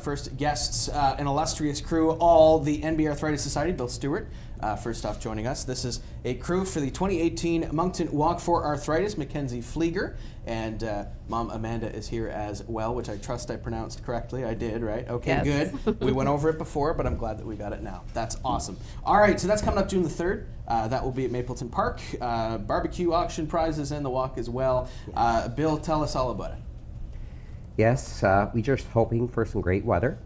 first guests, an illustrious crew, all the NB Arthritis Society. Bill Stewart, first off, joining us. This is a crew for the 2018 Moncton Walk for Arthritis, Kenzie Fleiger, and Mom Amanda is here as well, which I trust I pronounced correctly. I did, right? Okay, yes. Good. We went over it before, but I'm glad that we got it now. That's awesome. All right, so that's coming up June the 3rd. That will be at Mapleton Park. Barbecue auction prizes and the walk as well. Bill, tell us all about it. Yes, we're just hoping for some great weather.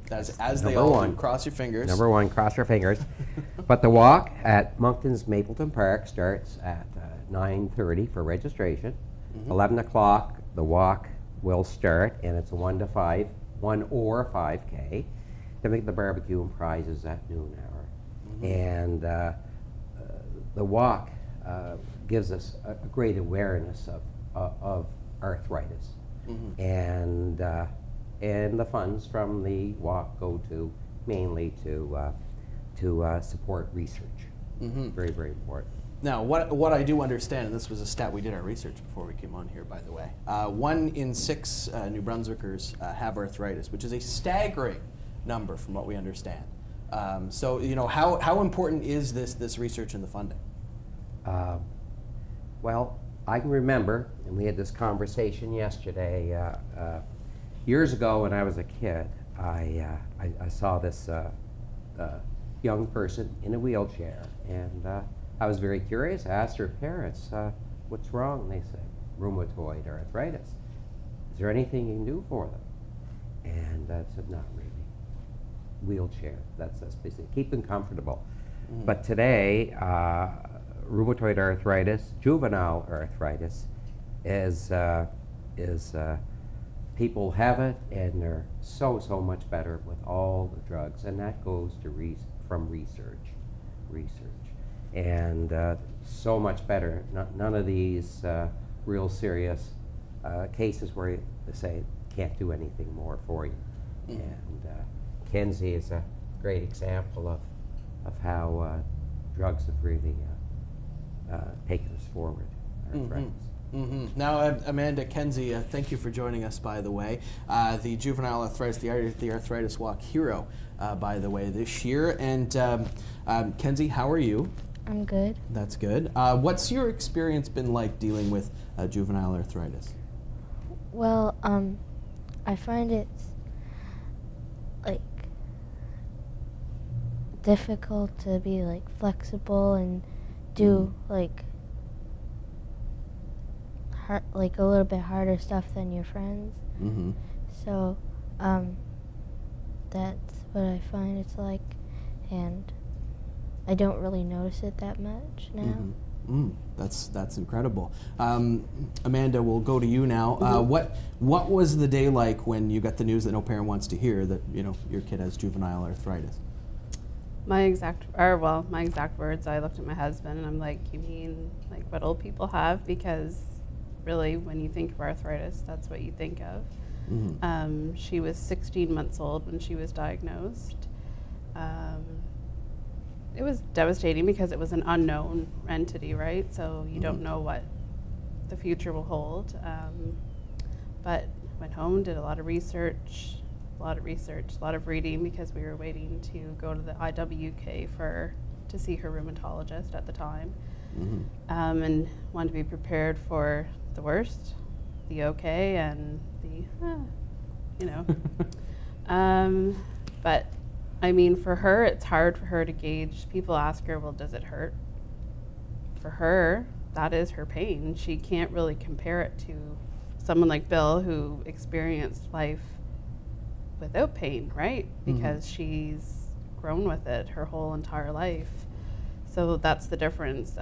That's as they all do. Cross your fingers. Number one, cross your fingers. But the walk at Moncton's Mapleton Park starts at 9:30 for registration. 11 o'clock, the walk will start, and it's a 1 or 5K. Then we get the barbecue and prizes at noon hour. And the walk gives us a great awareness of arthritis. And the funds from the walk go to mainly to support research. Very, very important. Now, what I do understand, and this was a stat we did our research before we came on here, by the way, 1 in 6 New Brunswickers have arthritis, which is a staggering number from what we understand. So, you know, how important is this research and the funding? Well, I can remember, and we had this conversation yesterday, years ago when I was a kid, I saw this young person in a wheelchair, and I was very curious. I asked her parents, what's wrong? And they said, rheumatoid arthritis. Is there anything you can do for them? And I said, not really. Wheelchair, that's specific. Keep them comfortable. But today, rheumatoid arthritis, juvenile arthritis, is people have it, and they're so much better with all the drugs, and that goes to from research, and so much better. None of these real serious cases where they say can't do anything more for you. And Kenzie is a great example of how drugs have really taken us forward. Arthritis. Now, Amanda, Kenzie, thank you for joining us, by the way. The Juvenile Arthritis, the Arthritis Walk hero, by the way, this year. And Kenzie, how are you? I'm good. That's good. What's your experience been like dealing with juvenile arthritis? Well, I find it's like difficult to be like flexible and do like a little bit harder stuff than your friends. So that's what I find it's like, and I don't really notice it that much now. That's incredible. Amanda, we'll go to you now. What was the day like when you got the news that no parent wants to hear that your kid has juvenile arthritis? My exact words, I looked at my husband and I'm like, you mean like what old people have? Because really, when you think of arthritis, that's what you think of. She was 16 months old when she was diagnosed. It was devastating because it was an unknown entity, right? So you don't know what the future will hold. But went home, did a lot of research, a lot of reading, because we were waiting to go to the IWK to see her rheumatologist at the time. And wanted to be prepared for the worst, the okay, and the, but I mean, for her, it's hard for her to gauge. People ask her, well, does it hurt? For her, that is her pain. She can't really compare it to someone like Bill, who experienced life without pain, right? Because she's grown with it her whole entire life. So that's the difference.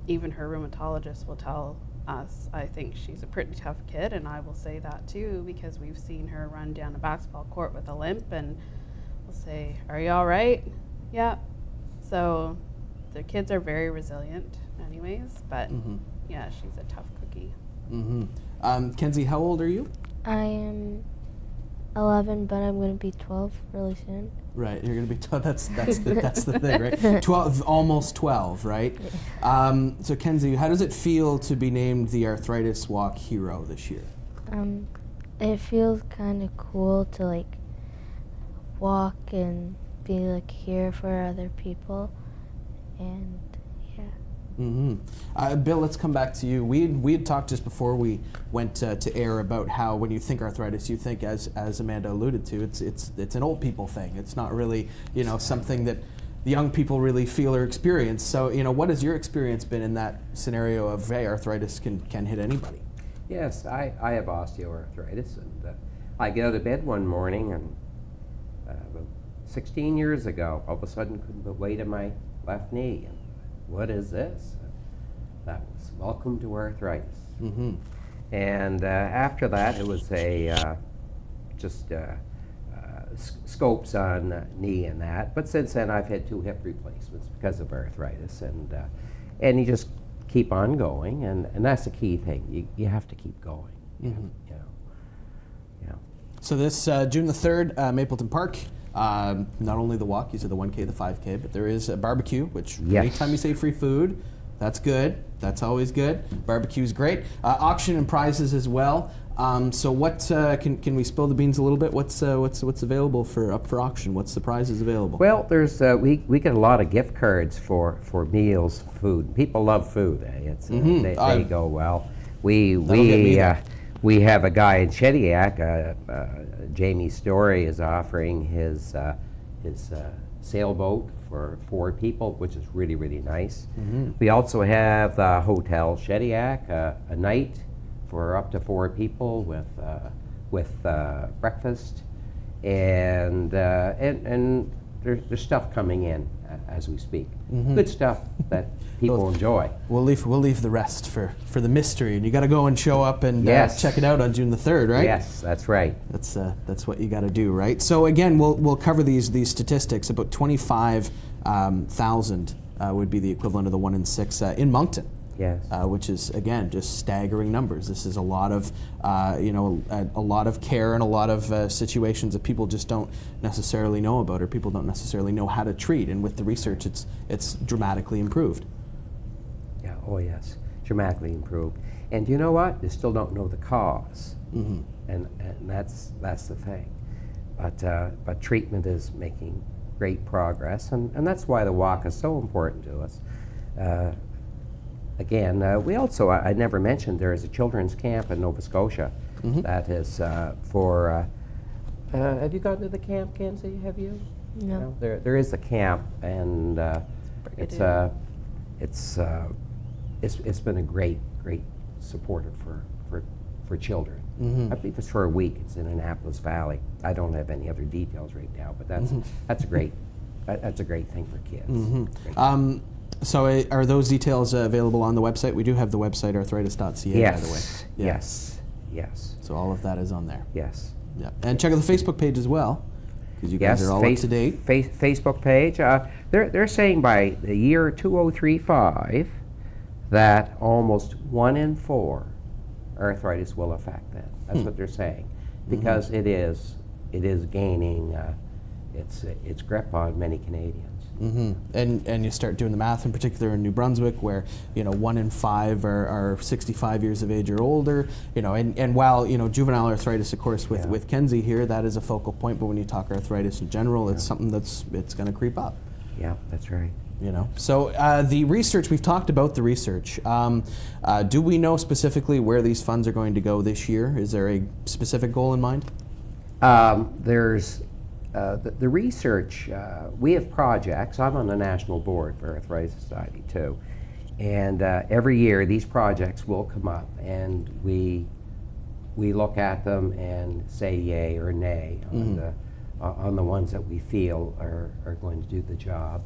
Even her rheumatologist will tell us, I think she's a pretty tough kid, and I will say that too, because we've seen her run down a basketball court with a limp, and we'll say, are you all right? Yeah. So the kids are very resilient anyways, but yeah, she's a tough cookie. Kenzie, how old are you? I am 11, but I'm going to be 12 really soon. Right, you're going to be 12. That's the thing, right? 12, almost 12, right? So Kenzie, how does it feel to be named the Arthritis Walk hero this year? It feels kind of cool to like walk and be like here for other people, and yeah. Bill, let's come back to you. We had talked just before we went to air about how when you think arthritis, you think, as Amanda alluded to, it's an old people thing. It's not really, you know, something that the young people really feel or experience. So, you know, what has your experience been in that scenario of, hey, arthritis can hit anybody? Yes, I have osteoarthritis, and I get out of bed one morning, and about 16 years ago, all of a sudden couldn't put weight in my left knee. And what is this? That was welcome to arthritis. And after that, it was just scopes on knee and that. But since then, I've had 2 hip replacements because of arthritis, and you just keep on going, and that's the key thing. You have to keep going. You know. Yeah. So this June the 3rd, Mapleton Park. Not only the walk, you said the 1K, the 5K, but there is a barbecue, which anytime you say free food, that's good. That's always good. Barbecue's great. Auction and prizes as well. So what can we spill the beans a little bit? What's available up for auction? What's the prizes available? Well, there's we get a lot of gift cards for meals, food. People love food. It's they go well. We have a guy in Shediac. Jamie Story is offering his sailboat for 4 people, which is really, really nice. We also have the Hotel Shediac, a night for up to 4 people with breakfast, and there's stuff coming in as we speak. Good stuff that people enjoy. We'll leave the rest for the mystery, and you got to go and show up and check it out on June the 3rd, right? Yes, that's right. That's what you got to do, right? So again, we'll cover these statistics. About 25,000 would be the equivalent of the 1 in 6 in Moncton. Yes. Which is, again, just staggering numbers. This is a lot of, a lot of care and a lot of situations that people just don't necessarily know about, or people don't necessarily know how to treat. And with the research, it's dramatically improved. Yeah. Oh yes, dramatically improved. And you know what? They still don't know the cause, and that's the thing. But treatment is making great progress, and that's why the walk is so important to us. Again, we also, I never mentioned, there is a children's camp in Nova Scotia that is for, have you gone to the camp, Kenzie? Have you? No. There is a camp, and it's been a great supporter for children. I believe it's for a week. It's in Annapolis Valley. I don't have any other details right now, but that's a great thing for kids. So are those details available on the website? We do have the website, arthritis.ca, yes. by the way. Yes. So all of that is on there. Yes. Yeah. And check out the Facebook page as well, because you guys are all up to date. Facebook page. They're saying by the year 2035 that almost 1 in 4 arthritis will affect them. That's what they're saying, because it is gaining its grip on many Canadians. And you start doing the math, in particular in New Brunswick, where 1 in 5 are 65 years of age or older. And while juvenile arthritis, of course, with Kenzie here, that is a focal point. But when you talk arthritis in general, it's something it's going to creep up. Yeah, that's right. So the research, we've talked about the research. Do we know specifically where these funds are going to go this year? Is there a specific goal in mind? There's the research. We have projects. I'm on the national board for Arthritis Society too, and every year these projects will come up, and we look at them and say yay or nay on the ones that we feel are going to do the job.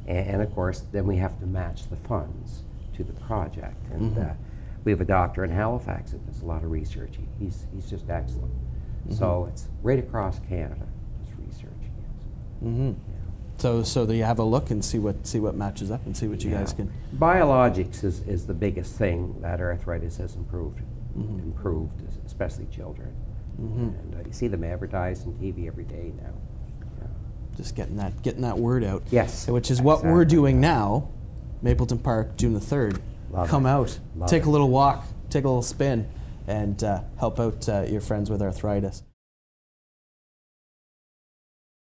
And of course, then we have to match the funds to the project. And we have a doctor in Halifax that does a lot of research. He's just excellent. So it's right across Canada, this research. Yes. So you have a look and see what matches up and see what you guys can. Biologics is the biggest thing that arthritis has improved, especially children. And you see them advertised on TV every day now. Just getting that word out. Yes. Which is what we're doing now. Mapleton Park, June the 3rd. Come out, take a little walk, take a little spin, and help out your friends with arthritis.